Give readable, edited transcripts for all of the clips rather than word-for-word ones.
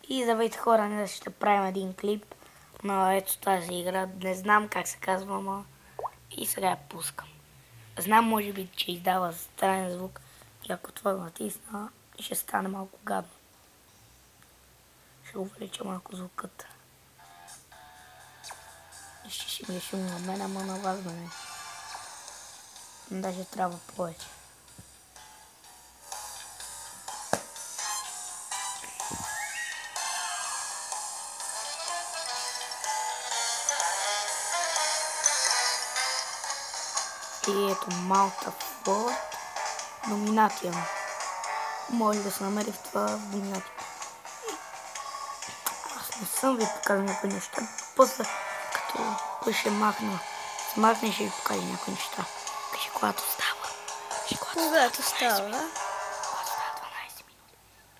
И здравейте хора, днес ще правим един клип на ето тази игра. Не знам как се казва, ама и сега я пускам. Знам, може би, че издава странен звук и ако това натисна, ще стане малко гадно. Ще увелича малко звукът. И ще ми е шум на мен, ама на вас да не. Даже трябва повече. И ето Malta Ford Domination. Може да се намери в това Domination. Аз не съм ви показал някои неща. После, като ще махна, смахне, ще ви покажа някои неща. Кажи, когато става. Когато става? Когато става 12 минути.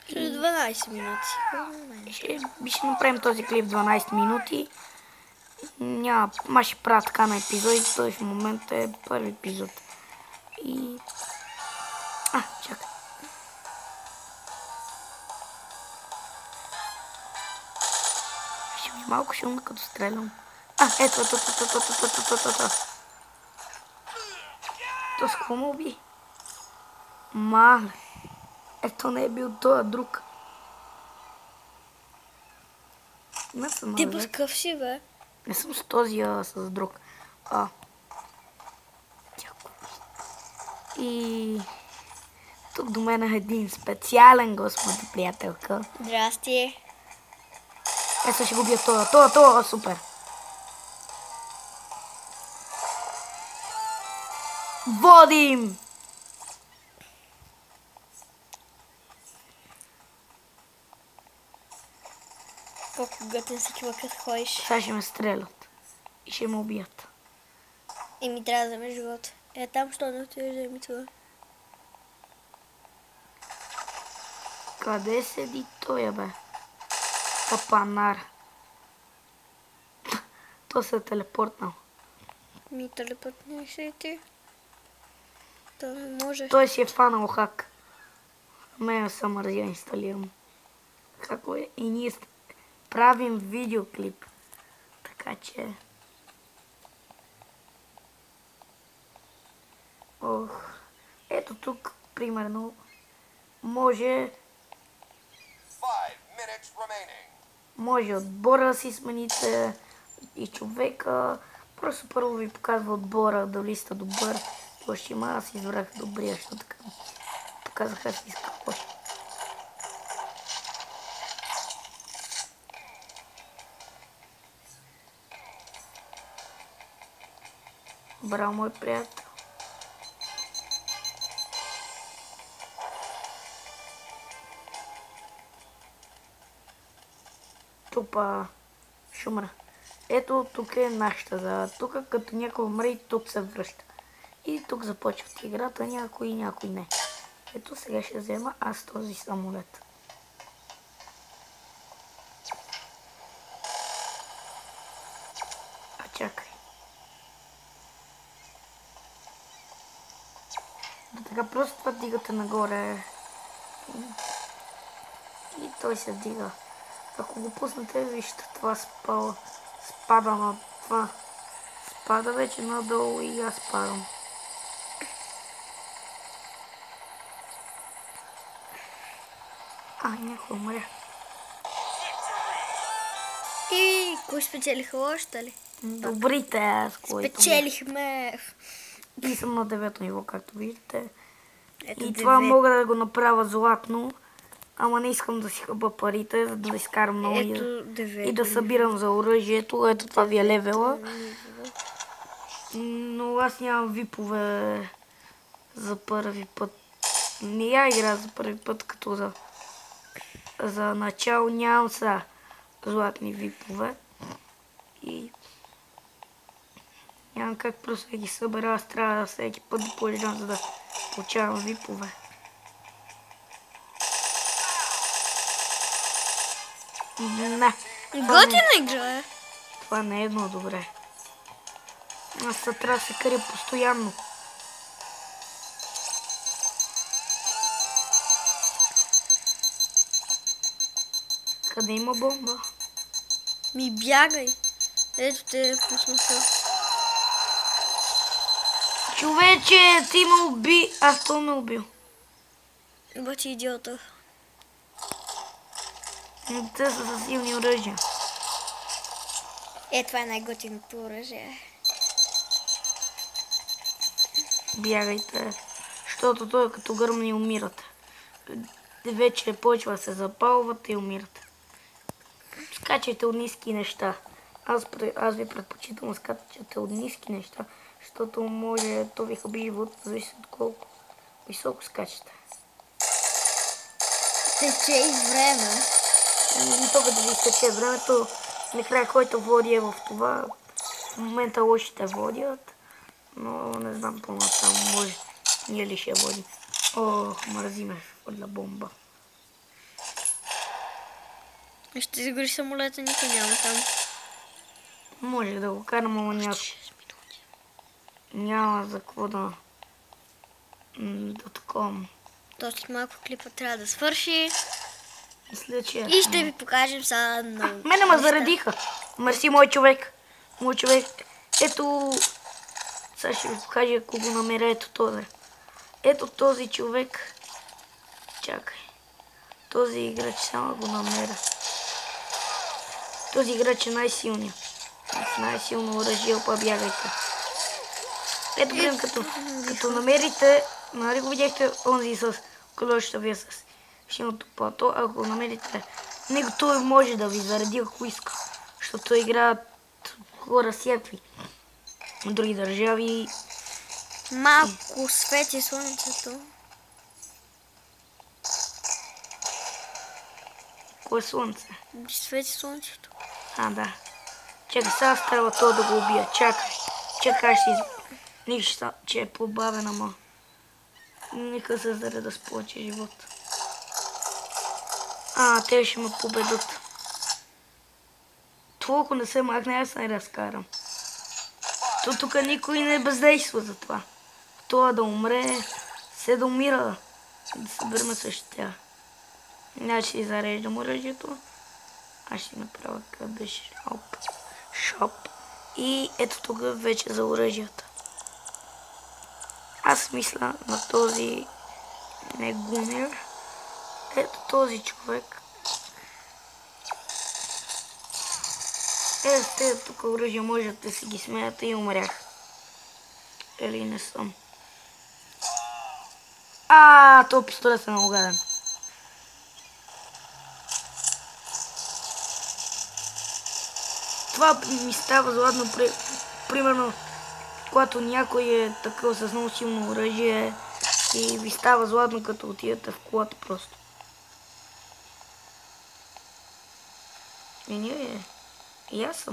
След 12 минути. Ще направим този клип 12 минути. Няма, ще правя така на епизоди, той в момента е първи епизод. И... чакай. Ще ми е малко шумно, като стрелям. Ето. То с какво ме уби? Мале. Ето не е бил този друг. Не съм Ти с къв си, бе? Не съм с този, а с друг. И тук до мен е един специален гост, моята приятелка. Здрасти. Ето ще го бия това, супер. Водим! Колко готин си човек, като ходиш. Сега ще ме стрелят и ще ме убият. И ми трябва да вземеш живота. Там, що да отидеш да ми това. Къде седи той, бе? Капанар. То се е телепортнал. Ми телепортни се и ти. То не може. Той си е фанал хак. Мен съм мързя инсталирам. Какво е? И ние правим видеоклип. Така че... Ето тук, примерно, може отбора да си смените и човека. Просто първо ви показва отбора, дали сте добър. Още има, аз избрах добрия, защото така показах аз искам още. Браво, мой приятел. Тупа шумра. Ето тук е нашата зала. Тук като някой умре и тук се връща. И тук започват играта, някой и някой не. Ето сега ще взема аз този самолет. Чакай. Така просто това дигате нагоре. И той се дига. Ако го пуснете, вижте, това спада на това. Спада вече надолу и аз падам. Някой умря. И кой спечелиха още ли? Добрите, аз които. Спечелихме. И съм на 9 ниво, както виждате. И това мога да го направя златно. Ама не искам да си хъба парите, за да изкарам много и да събирам за оръжието. Ето това ви е левела. Но аз нямам випове за първи път. Не я игра за първи път, като за начало нямам са златни випове. И нямам как просто да ги събера. Аз трябва да всеки път да полежам, за да получавам випове. Готина игра е. Това не е едно добре. Аз трябва да се каря постоянно. Къде има бомба? Ми бягай. Ето те пуснаха. Човече, ти ме уби, аз то ме убил. Бати идиота. Но те са със силни оръжия. Това е най-готиното оръжие. Бягайте, защото той като гръмне и умират. Вече почва се запалват и умират. Скачайте от ниски неща. Аз ви предпочитам да скачате от ниски неща, защото може то ви хаби живот, зависи от колко високо скачате. Тече и време. И то като ви изтече времето, накрая който води е в това. В момента лошите водят, но не знам по-натам, може ние ли ще водим. Ох, мързи ме, хвърля бомба. Ще изгори самолета, никой няма там. Може да го карам, ама няма за какво да такова. Точно малко клипа трябва да свърши. Мисля, че... И ще ви покажем сега на... Мене ме заредиха. Мерси, мой човек. Мой човек. Ето... Сега ще ви покажа, ако го намеря. Ето този. Ето този човек. Чакай. Този играч, само го намеря. Този играч е най-силният. С най-силно оръжие, опа бягайте. Ето гледам, като намерите, нали го видяхте, онзи с колощавия с силното плато, ако го намерите, него той може да ви зареди, ако иска, защото играят хора всякакви от други държави. Малко свети слънцето. Кое слънце? Свети слънцето. А, да. Чакай, сега трябва то да го убия. Чакай, нищо, че е побавен, ама нека се зареда с повече живот. Те ще ме победат. Това, ако не се махне, аз не разкарам. То тук никой не бездейства за това. Това да умре, се да умира. Да съберем също тя. Значи си зареждам оръжието. Аз ще направя къде шоп. И ето тук вече за оръжията. Аз мисля на този негумер. Ето този човек. Ето тук оръжия може да си ги смеяте и умрях. Или не съм. То пистолет е много гаден. Това ми става златно, примерно, когато някой е такъв с много силно оръжие и ви става златно, като отидете в колата просто. И аз съм.